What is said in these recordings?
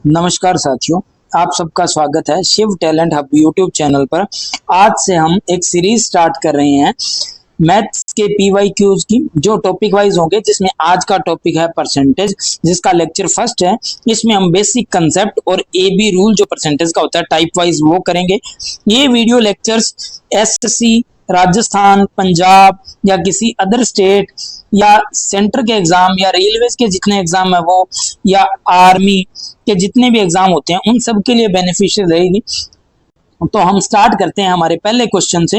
नमस्कार साथियों, आप सबका स्वागत है Shiv talent hub YouTube channel पर। आज से हम एक सीरीज स्टार्ट कर रहे हैं मैथ्स के पीवाईक्यूज की, जो टॉपिक वाइज होंगे, जिसमें आज का टॉपिक है परसेंटेज, जिसका लेक्चर फर्स्ट है। इसमें हम बेसिक कंसेप्ट और एबी रूल जो परसेंटेज का होता है टाइप वाइज वो करेंगे। ये video lectures SSC, Rajasthan, Punjab या किसी अदर स्टेट या सेंटर के एग्जाम या रेलवे के जितने एग्जाम है वो, या आर्मी के जितने भी एग्जाम होते हैं, उन सब के लिए बेनिफिशियल रहेगी। तो हम स्टार्ट करते हैं हमारे पहले क्वेश्चन से।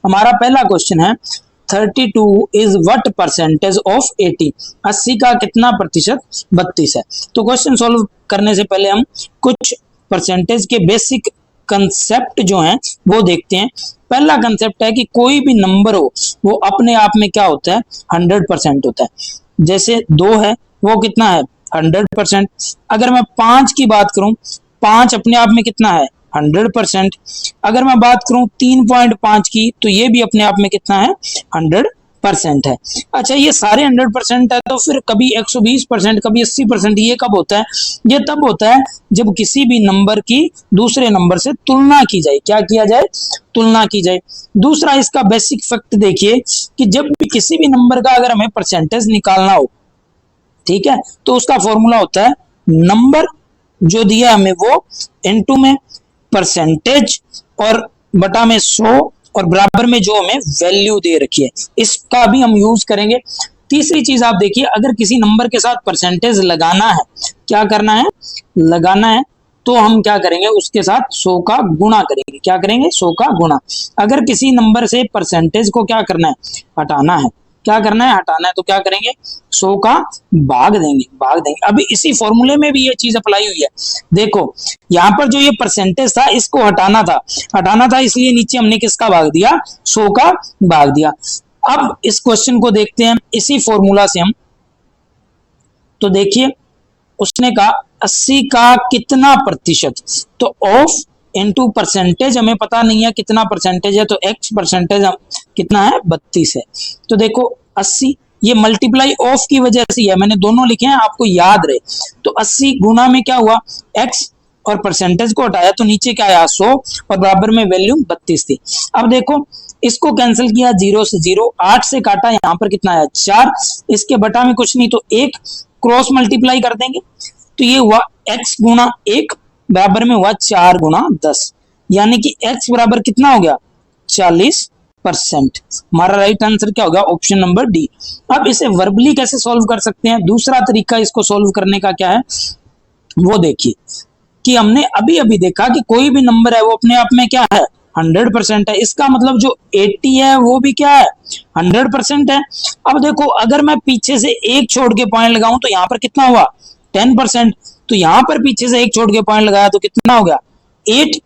हमारा पहला क्वेश्चन है 32 इज व्हाट परसेंटेज ऑफ 80। 80 का कितना प्रतिशत 32 है। तो क्वेश्चन सॉल्व करने से पहले हम कुछ परसेंटेज के बेसिक कंसेप्ट जो हैं वो देखते हैं। पहला कंसेप्ट है कि कोई भी नंबर हो वो अपने आप में क्या होता है, 100% होता है। जैसे 2 है, वो कितना है, 100%। अगर मैं 5 की बात करूं, 5 अपने आप में कितना है, 100%। अगर मैं बात करूं 3.5 की, तो ये भी अपने आप में कितना है, 100% है। अच्छा, ये सारे 100% है, तो फिर कभी 120%, कभी 80%, ये कब होता है? ये तब होता है जब किसी भी नंबर की दूसरे नंबर से तुलना की जाए। क्या किया जाए? तुलना की जाए। दूसरा, इसका बेसिक फैक्ट देखिए कि जब भी किसी भी नंबर का अगर हमें परसेंटेज निकालना हो, ठीक है, तो उसका फॉर्मूला होता है नंबर जो दिया हमें वो इनटू में परसेंटेज और बटा में 100 और बराबर में जो हमें वैल्यू दे रखी है, इसका भी हम यूज करेंगे। तीसरी चीज आप देखिए, अगर किसी नंबर के साथ परसेंटेज लगाना है, क्या करना है, लगाना है, तो हम क्या करेंगे, उसके साथ 100 का गुणा करेंगे। क्या करेंगे? 100 का गुणा। अगर किसी नंबर से परसेंटेज को क्या करना है, हटाना है, क्या करना है, हटाना है, तो क्या करेंगे, 100 का भाग देंगे। अभी इसी फॉर्मूले में भी ये चीज अप्लाई हुई है। देखो, यहाँ पर जो ये परसेंटेज था, इसको हटाना था, इसलिए नीचे हमने किसका भाग दिया, 100 का भाग दिया। अब इस क्वेश्चन को देखते हैं इसी फॉर्मूला से हम। तो देखिए, उसने कहा 80 का कितना प्रतिशत, तो ऑफ इनटू परसेंटेज हमें पता नहीं है कितना परसेंटेज है, तो एक्स परसेंटेज कितना है, 32 है। तो देखो 80, ये मल्टीप्लाई ऑफ की वजह से है, मैंने दोनों लिखे हैं, आपको याद रहे। तो 80 गुना में क्या हुआ, एक्स, और परसेंटेज को हटाया तो नीचे क्या आया, 100, और बराबर में वैल्यू 32 थी। अब देखो, इसको कैंसिल किया, 0 से 0, 8 से काटा, यहाँ पर कितना आया, 4, इसके बटा में कुछ नहीं, तो 1, क्रॉस मल्टीप्लाई कर देंगे, तो ये हुआ x गुना 1 बराबर में हुआ 4 गुना 10, यानी कि x बराबर कितना हो गया, 40%। हमारा राइट आंसर क्या होगा, ऑप्शन नंबर डी। अब इसे वर्बली कैसे सॉल्व कर सकते हैं? दूसरा तरीका इसको सॉल्व करने का क्या है, वो देखिए कि हमने अभी अभी देखा कि कोई भी नंबर है वो अपने आप में क्या है, 100% है। इसका मतलब जो 80 है वो भी क्या है, 100% है। अब देखो, अगर मैं पीछे से एक छोड़ के पॉइंट लगाऊं तो यहाँ पर कितना हुआ, 10%। तो यहाँ पर पीछे से एक छोड़ के पॉइंट लगाया तो कितना हो गया, 8।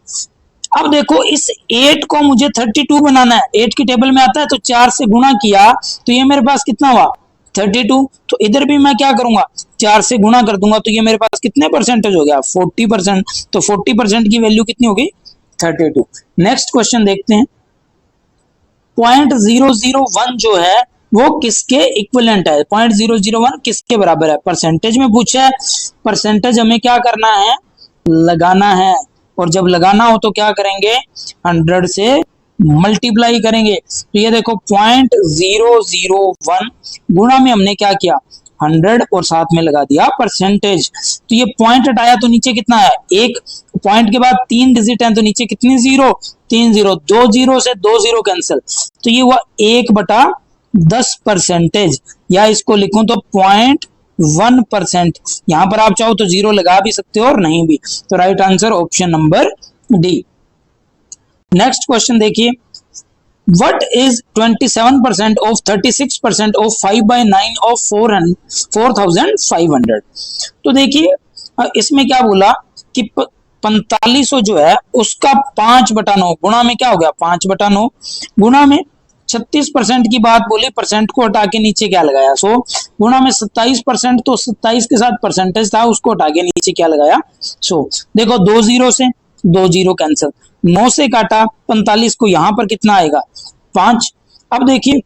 अब देखो, इस 8 को मुझे 32 बनाना है, 8 की टेबल में आता है, तो 4 से गुणा किया तो ये मेरे पास कितना हुआ, 32। तो इधर भी मैं क्या करूंगा, 4 से गुणा कर दूंगा, तो ये मेरे पास कितने परसेंटेज हो गया, 40%। तो 40% की वैल्यू कितनी होगी, 32। नेक्स्ट क्वेश्चन देखते हैं। 0.001 जो है वो किसके इक्विवेलेंट है, 0.001 किसके बराबर है, परसेंटेज में पूछा है। परसेंटेज हमें क्या करना है, लगाना है, और जब लगाना हो तो क्या करेंगे, 100 से मल्टीप्लाई करेंगे। तो ये देखो 0.001 गुणा में हमने क्या किया, 100, और साथ में लगा दिया परसेंटेज। तो ये पॉइंट हटाया तो नीचे कितना है, 1, पॉइंट के बाद 3 डिजिट है तो नीचे कितनी जीरो, 3 जीरो, 2 जीरो से 2 जीरो कैंसिल, तो ये हुआ 1/10%, या इसको लिखूं तो 0.1%। यहां पर आप चाहो तो 0 लगा भी सकते हो और नहीं भी। तो right answer option number D. Next question देखिए, What is 27% of 36% of 5/9 of 4,500? तो देखिए इसमें क्या बोला कि 4500 जो है उसका 5/9 गुणा में क्या हो गया, 5/9 गुणा में 36% की बात बोली, परसेंट को हटा के नीचे क्या लगाया, 100 गुणा में 27%, तो 27 के साथ परसेंटेज था, उसको हटा के नीचे क्या लगाया, 100। देखो 2 जीरो से 2 जीरो कैंसिल, 9 से काटा 45 को, यहां पर कितना आएगा, 5। अब देखिए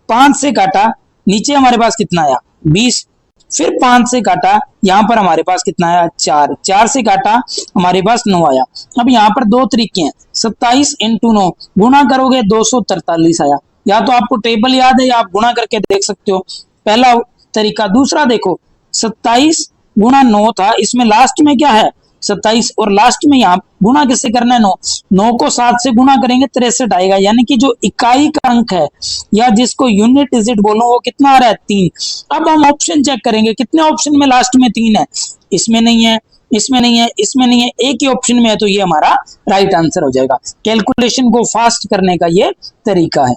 5 से काटा, नीचे हमारे पास कितना आया, 20, फिर 5 से काटा, यहाँ पर हमारे पास कितना आया 4, 4 से काटा हमारे पास 9 आया। अब यहाँ पर दो तरीके हैं, 27 इंटू 9 गुणा करोगे 243 आया। या तो आपको टेबल याद है या आप गुणा करके देख सकते हो, पहला तरीका। दूसरा देखो 27 गुणा 9 था, इसमें लास्ट में क्या है 27 और लास्ट में यहाँ गुणा किससे करना है 9, 9 को 7 से गुणा करेंगे 63 आएगा। यानी कि जो इकाई का अंक है या जिसको यूनिट डिजिट बोलो वो कितना आ रहा है 3। अब हम ऑप्शन चेक करेंगे, कितने ऑप्शन में लास्ट में 3 है, इसमें नहीं है, इसमें नहीं है, इसमें नहीं है, एक ही ऑप्शन में है, तो ये हमारा राइट आंसर हो जाएगा। कैलकुलेशन को फास्ट करने का ये तरीका है।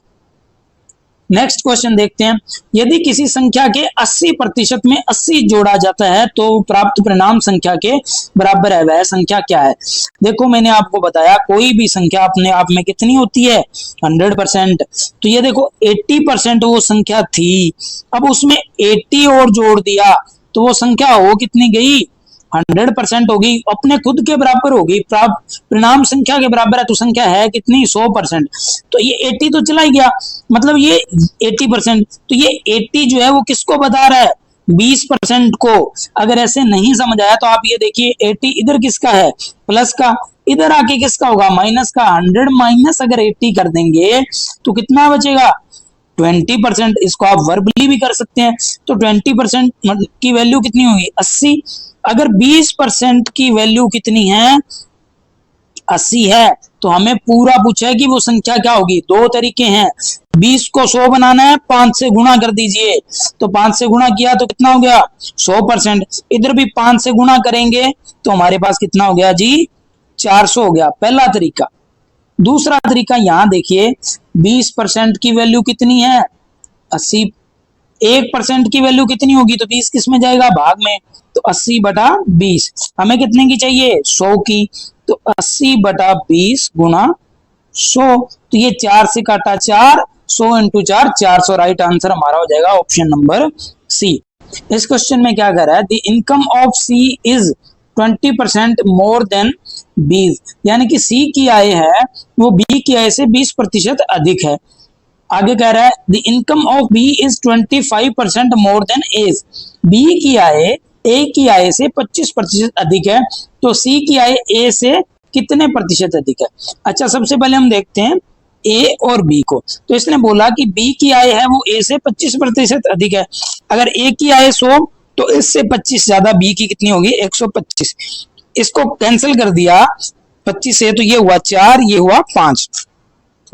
नेक्स्ट क्वेश्चन देखते हैं, यदि किसी संख्या के 80% में 80 जोड़ा जाता है तो प्राप्त परिणाम संख्या के बराबर है, वह संख्या क्या है। देखो मैंने आपको बताया कोई भी संख्या अपने आप में कितनी होती है 100%। तो ये देखो 80% वो संख्या थी, अब उसमें 80 और जोड़ दिया तो वो संख्या हो कितनी गई 100% होगी, अपने खुद के बराबर होगी, प्राप्त परिणाम संख्या के बराबर है, तो संख्या है कितनी 100%। तो ये 80 तो चला ही गया, मतलब ये 80%, तो ये 80 जो है वो किसको बता रहा है 20% को। अगर ऐसे नहीं समझ आया तो आप ये देखिए 80 इधर किसका है प्लस का, इधर आके किसका होगा माइनस का। 100 माइनस अगर 80 कर देंगे तो कितना बचेगा 20%। इसको आप वर्बली भी कर सकते हैं। तो 20% की वैल्यू कितनी होगी 80। अगर 20% की वैल्यू कितनी है 80 है, तो हमें पूरा पूछा है कि वो संख्या क्या होगी। दो तरीके हैं, 20 को 100 बनाना है, 5 से गुणा कर दीजिए, तो 5 से गुणा किया तो कितना हो गया 100%। इधर भी 5 से गुणा करेंगे तो हमारे पास कितना हो गया जी 400 हो गया, पहला तरीका। दूसरा तरीका यहां देखिए 20% की वैल्यू कितनी है 80, 1% की वैल्यू कितनी होगी तो 20 किस में जाएगा भाग में, तो 80/20। हमें कितने की चाहिए 100 की, तो 80/20 गुणा 100, तो ये 4 से काटा 4, 100 इंटू 4 400। राइट आंसर हमारा हो जाएगा ऑप्शन नंबर सी। इस क्वेश्चन में क्या कर रहा है, the income of C is 20% more than B, यानी कि सी की आय है वो बी की आय से 20% अधिक है। आगे कह रहा है the income of B is 25% more than A's, B की आय ए की आय से 25% अधिक है, तो सी की आय ए से कितने प्रतिशत अधिक है। अच्छा सबसे पहले हम देखते हैं ए और बी को। तो इसने बोला कि बी की आय है वो ए से 25% अधिक है। अगर ए की आय 100 तो इससे 25 ज्यादा बी की कितनी होगी 125। इसको कैंसिल कर दिया 25 से, तो ये हुआ 4, ये हुआ 5।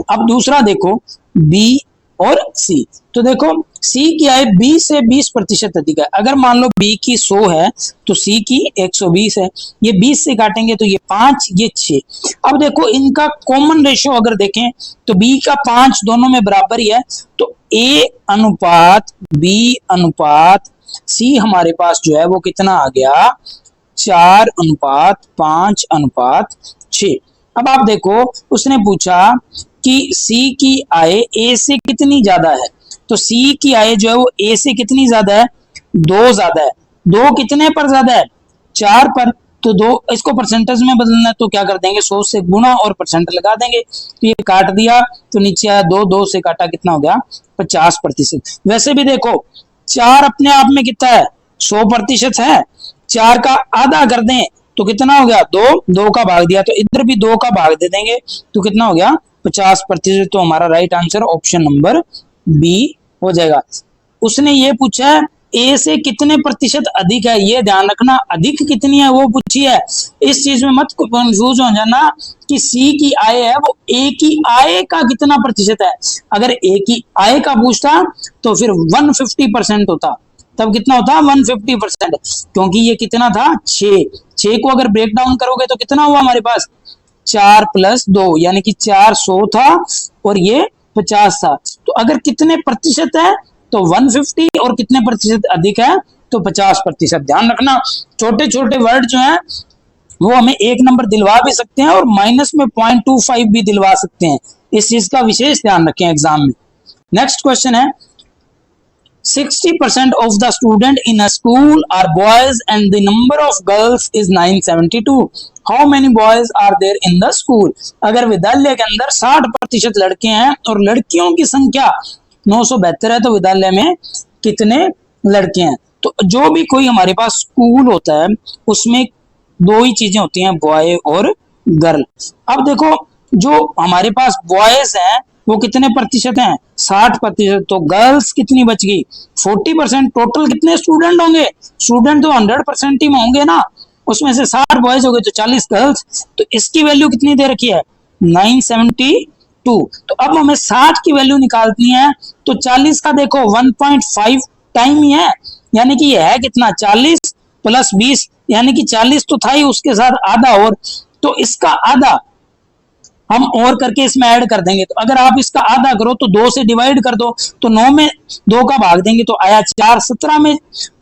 अब दूसरा देखो बी और सी, तो देखो सी की आय बी से 20% अधिक है। अगर मान लो बी की 100 है तो सी की 120 है, ये 20 से काटेंगे तो ये 5, ये 6। अब देखो इनका कॉमन रेशियो अगर देखें तो बी का 5 दोनों में बराबर ही है, तो ए अनुपात बी अनुपात सी हमारे पास जो है वो कितना आ गया 4:5:6। अब आप देखो उसने पूछा कि सी की आय ए से कितनी ज्यादा है, तो सी की आय जो है वो ए से कितनी ज्यादा है 2 ज्यादा है। 2 कितने पर ज्यादा है 4 पर, तो 2 इसको परसेंटेज में बदलना है तो क्या कर देंगे 100 से गुणा और परसेंट लगा देंगे, तो ये काट दिया तो नीचे आया 2, 2 से काटा कितना हो गया 50%। वैसे भी देखो 4 अपने आप में कितना है 100% है, 4 का आधा कर दें तो कितना हो गया 2, 2 का भाग दिया तो इधर भी 2 का भाग दे देंगे तो कितना हो गया 50%। तो हमारा right answer option number B हो जाएगा। उसने ये पूछा है ए से कितने प्रतिशत अधिक है, ये ध्यान रखना अधिक कितनी है वो पूछी है। इस चीज में मत कंफ्यूज हो जाना कि सी की आय है वो ए की आय का कितना प्रतिशत है। अगर ए की आय का पूछता तो फिर 150% होता, तब कितना होता 150%, क्योंकि ये कितना था 6 को अगर ब्रेक डाउन करोगे तो कितना हुआ हमारे पास 4 + 2 यानी कि 400 था और ये 50 था। तो अगर कितने प्रतिशत है तो 150 और कितने प्रतिशत अधिक है तो 50%। ध्यान रखना छोटे छोटे वर्ड जो है वो हमें 1 नंबर दिलवा भी सकते हैं और माइनस में 0.25 भी दिलवा सकते हैं, इस चीज का विशेष ध्यान रखें एग्जाम में। नेक्स्ट क्वेश्चन है 60% of the student in a school are boys and the number of girls is 972. How many boys are there in the school? अगर विद्यालय के अंदर 60% लड़के हैं और लड़कियों की संख्या 972 है तो विद्यालय में कितने लड़के हैं। तो जो भी कोई हमारे पास स्कूल होता है उसमें दो ही चीजें होती हैं, बॉय और गर्ल। अब देखो जो हमारे पास बॉयज हैं वो कितने प्रतिशत हैं, 60%। तो गर्ल्स कितनी बच गई, 40%। टोटल कितने स्टूडेंट होंगे, स्टूडेंट तो 100% ही में होंगे ना, उसमें से 60 बॉयज हो गए तो 40 गर्ल्स। तो इसकी वैल्यू कितनी दे रखी है, 972। तो अब हमें 60 की वैल्यू निकालनी है, तो 40 का देखो 1.5 टाइम ही है, यानी कि ये है कितना, 40 प्लस 20, यानी कि 40 तो था ही, उसके साथ आधा और, तो इसका आधा हम और करके इसमें ऐड कर देंगे। तो अगर आप इसका आधा करो तो 2 से डिवाइड कर दो, तो 9 में 2 का भाग देंगे तो आया 4, 17 में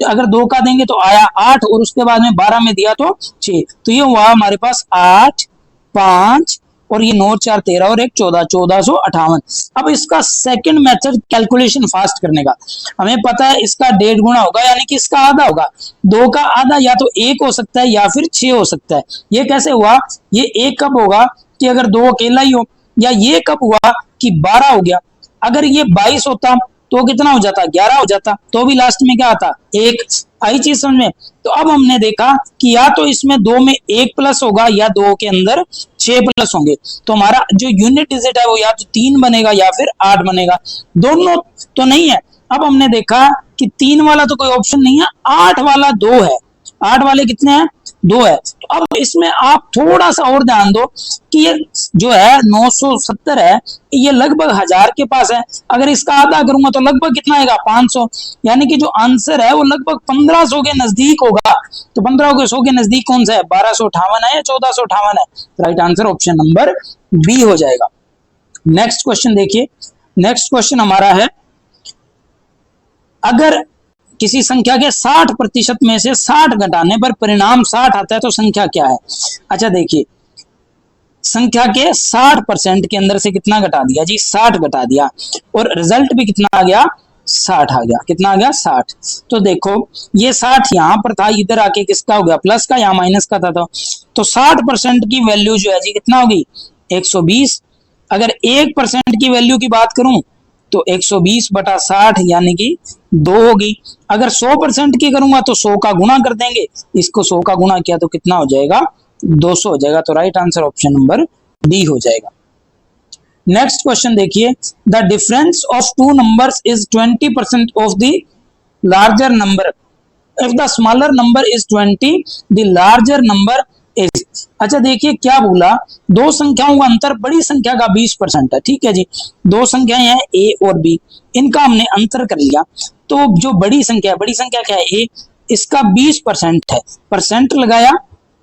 अगर 2 का देंगे तो आया 8, और उसके बाद में 12 में दिया तो 6। तो ये हुआ हमारे पास 8, 5 और ये 9 4 13 और 1 14, 1458। अब इसका सेकंड मेथड कैलकुलेशन फास्ट करने का, हमें पता है इसका 1.5 गुना होगा, यानी कि इसका आधा होगा। 2 का आधा या तो 1 हो सकता है या फिर 6 हो सकता है। ये कैसे हुआ, ये 1 कब होगा कि अगर 2 अकेला ही हो, या ये कब हुआ कि 12 हो गया। अगर ये 22 होता तो कितना हो जाता, 11 हो जाता, तो भी लास्ट में क्या आता, 1। आई चीज समझ में। तो अब हमने देखा कि या तो इसमें 2 में 1 प्लस होगा या 2 के अंदर 6 प्लस होंगे। तो हमारा जो यूनिट डिजिट है वो या तो 3 बनेगा या फिर 8 बनेगा, दोनों तो नहीं है। अब हमने देखा कि 3 वाला तो कोई ऑप्शन नहीं है, 8 वाला 2 है। 8 वाले कितने हैं, 2 है। तो अब इसमें आप थोड़ा सा और ध्यान दो कि ये जो है 970 है, ये लगभग 1000 के पास है। अगर इसका आधा करूंगा तो लगभग कितना आएगा, 500, यानी कि जो आंसर है वो लगभग 1500 के नजदीक होगा। तो 1500 के नजदीक कौन सा है, 1258 है या 1458 है। Right answer option number B हो जाएगा। नेक्स्ट क्वेश्चन देखिए, नेक्स्ट क्वेश्चन हमारा है, अगर किसी संख्या के 60% में से 60 घटाने पर परिणाम 60 आता है तो संख्या क्या है। अच्छा देखिए, संख्या के 60% के अंदर से कितना घटा दिया जी, 60 घटा दिया, और रिजल्ट भी कितना आ गया, 60 आ गया। कितना आ गया, 60। तो देखो ये 60 यहां पर था, इधर आके किसका हो गया, प्लस का या माइनस का था। तो 60% की वैल्यू जो है जी कितना होगी, 120। अगर 1% की वैल्यू की बात करूं तो 120 बटा 60 यानी कि 2 होगी। अगर 100% की करूंगा तो 100 का गुना कर देंगे, इसको 100 का गुना किया तो कितना हो जाएगा, 200 हो जाएगा। तो right answer option number D हो जाएगा। नेक्स्ट क्वेश्चन देखिए, the difference of two numbers is 20% of the larger number, if the smaller number is 20 the larger number is. अच्छा देखिए क्या बोला, दो संख्याओं का अंतर बड़ी संख्या का 20% है। ठीक है जी, दो संख्याएं हैं ए और बी, इनका हमने अंतर कर लिया। तो जो बड़ी संख्या है, बड़ी संख्या क्या है, ए, इसका 20% है, परसेंट लगाया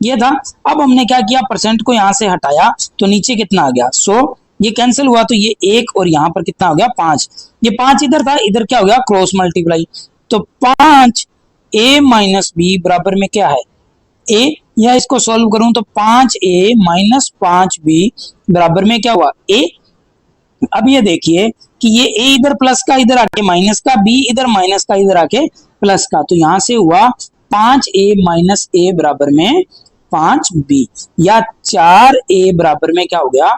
ये था। अब हमने क्या किया, परसेंट को यहां से हटाया तो नीचे कितना आ गया, 100। ये कैंसिल हुआ तो ये 1 और यहां पर कितना हो गया, 5। ये 5 इधर था, इधर क्या हो गया, क्रॉस मल्टीप्लाई। तो 5 ए माइनस बी बराबर में क्या है, ए, या इसको सॉल्व करूं तो 5a माइनस 5b बराबर में क्या हुआ, ए। अब ये देखिए कि ये a इधर प्लस का इधर आके माइनस का, b इधर माइनस का इधर आके प्लस का, तो यहां से हुआ 5a माइनस a बराबर में 5b, या 4a बराबर में क्या हो गया,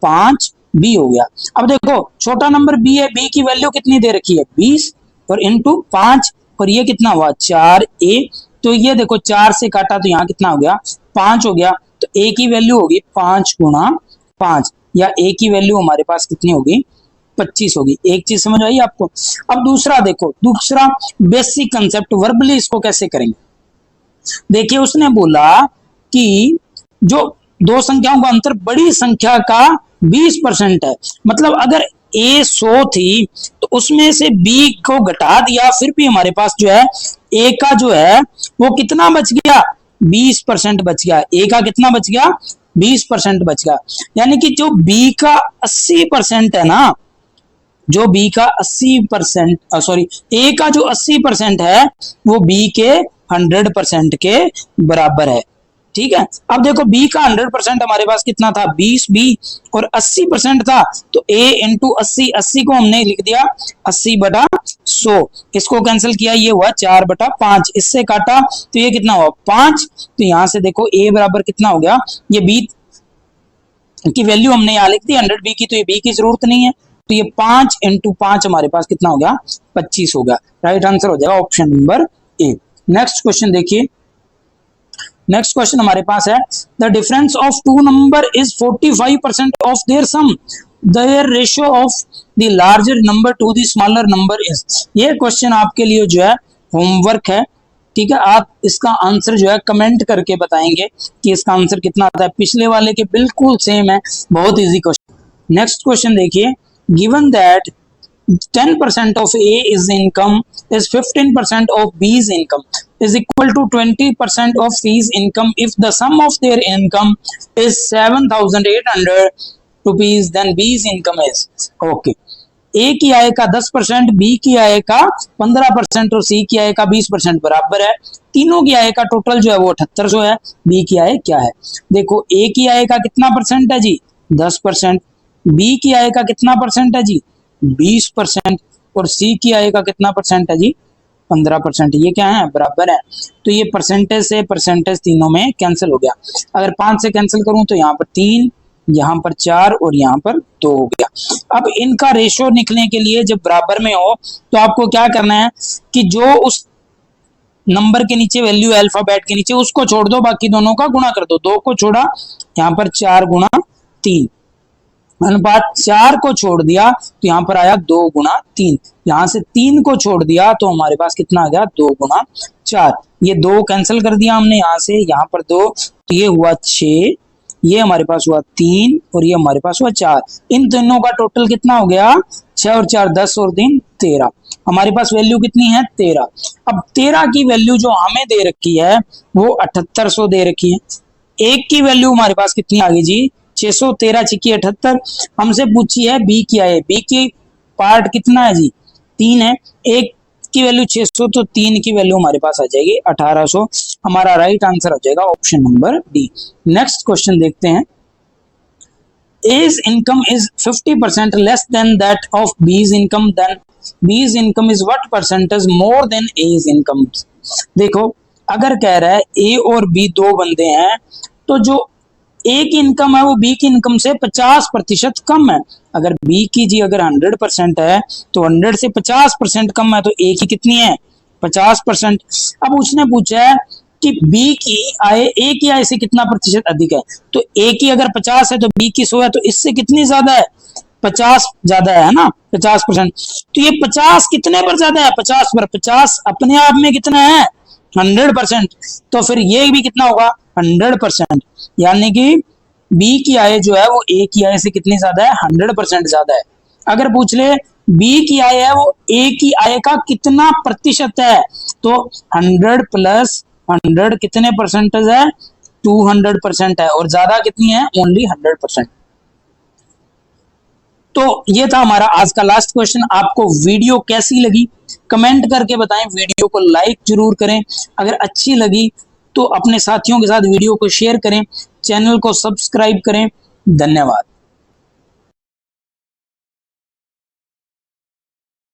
5b हो गया। अब देखो छोटा नंबर b है, b की वैल्यू कितनी दे रखी है, 20 और इंटू 5, और ये कितना हुआ, 4a। तो ये देखो 4 से काटा तो यहाँ कितना हो गया, 5 हो गया। तो a की वैल्यू होगी 5 गुना 5, या a की वैल्यू हमारे पास कितनी होगी, 25 होगी। एक चीज समझ आई आपको। अब दूसरा देखो, दूसरा बेसिक कंसेप्ट वर्बली इसको कैसे करेंगे। देखिए उसने बोला कि जो दो संख्याओं का अंतर बड़ी संख्या का 20% है, मतलब अगर a 100 थी तो उसमें से b को घटा दिया, फिर भी हमारे पास जो है a का जो है वो कितना बच गया, 20% बच गया। a का कितना बच गया, 20% बच गया। यानी कि जो b का 80% है ना, जो b का 80%, सॉरी a का जो 80% है वो b के 100% के बराबर है। ठीक है, अब देखो b का 100% हमारे पास कितना था, 20b, और 80% था तो a इंटू 80, 80 को हमने लिख दिया 80 बटा 100, इसको कैंसिल किया, ये हुआ 4 बटा 5, इससे काटा तो ये कितना हुआ, 5। तो यहां से देखो a बराबर कितना हो गया, ये b की वैल्यू हमने यहाँ लिख दी 100b की, तो ये b की जरूरत नहीं है, तो ये 5 इंटू 5 हमारे पास कितना हो गया, 25 हो गया। राइट आंसर हो जाएगा option number A. Next question देखिए, नेक्स्ट क्वेश्चन हमारे पास है the difference of two number is 45% of their sum, their ratio of the larger number to the smaller number is. ये क्वेश्चन आपके लिए जो है होमवर्क है, ठीक है। आप इसका आंसर जो है कमेंट करके बताएंगे कि इसका आंसर कितना आता है। पिछले वाले के बिल्कुल सेम है, बहुत इजी क्वेश्चन। नेक्स्ट क्वेश्चन देखिए, given that 10% of A is income is 15% of B's income is equal to 20% of C's income if the sum of their income is 7,800 rupees, then B's income is okay. A की आय का 10%, B की आय का 15% और C की आय का 20% बराबर है। तीनों की आय का टोटल जो है वो 7800 है। B की आय क्या है? देखो A की आय का कितना परसेंट है जी? 10%। B की आय का कितना परसेंट है जी? 20%। और C की आय का कितना परसेंट है जी? 15%। ये क्या है? बराबर है। तो ये परसेंटेज से परसेंटेज तीनों में कैंसिल हो गया। अगर 5 से कैंसिल करूं तो यहाँ पर 3, यहाँ पर 4 और यहाँ पर 2 हो गया। अब इनका रेशियो निकलने के लिए जब बराबर में हो तो आपको क्या करना है कि जो उस नंबर के नीचे वैल्यू अल्फाबेट के नीचे उसको छोड़ दो, बाकी दोनों का गुणा कर दो। 2 को छोड़ा, यहाँ पर 4 गुणा 3, अनुपात 4 को छोड़ दिया तो यहाँ पर आया 2 गुणा 3। यहाँ से 3 को छोड़ दिया तो हमारे पास कितना आ गया? 2 गुणा 4। ये 2 कैंसिल कर दिया हमने, यहाँ से यहाँ पर 2, तो ये हुआ 6, ये हमारे पास हुआ 3 और ये हमारे पास हुआ 4। इन दोनों का टोटल कितना हो गया? 6 और 4 10 और 3 13। हमारे पास वैल्यू कितनी है? 13। अब 13 की वैल्यू जो हमें दे रखी है वो 7800 दे रखी है। एक की वैल्यू हमारे पास कितनी आ गई जी? 613 छिकी 78। हमसे पूछी है बी की आय। बी की पार्ट कितना है जी? 3 है। एक की वैल्यू 600 तो 3 की वैल्यू हमारे पास आ जाएगी 1800। हमारा राइट आंसर हो जाएगा option number D. Next question देखते हैं। A's income is 50% less than that of B's income, then B's income is what percentage more than A's income? देखो, अगर कह रहा है A और B दो बंदे हैं तो जो A की इनकम है वो B की इनकम से 50% कम है। अगर B की जी अगर 100% है तो 100 से 50% कम है, तो A की कितनी है? 50%। अब उसने पूछा है कि B की आय A की आय से कितना प्रतिशत अधिक है, तो A की अगर 50 है तो B की 100 है, तो इससे कितनी ज्यादा है? 50 ज्यादा है ना, 50%। तो ये 50 कितने पर ज्यादा है? 50 पर। 50 अपने आप में कितना है? 100%। तो फिर ये भी कितना होगा? 100%। यानी कि B की आय जो है वो A की आय से कितनी ज्यादा है? 100% ज्यादा है। अगर पूछ ले B की आय है वो A की आय का कितना प्रतिशत है, तो 100 प्लस 100 कितने परसेंटेज है? 200% है। और ज्यादा कितनी है? ओनली 100%। तो ये था हमारा आज का लास्ट क्वेश्चन। आपको वीडियो कैसी लगी कमेंट करके बताएं। वीडियो को लाइक जरूर करें। अगर अच्छी लगी तो अपने साथियों के साथ वीडियो को शेयर करें। चैनल को सब्सक्राइब करें। धन्यवाद।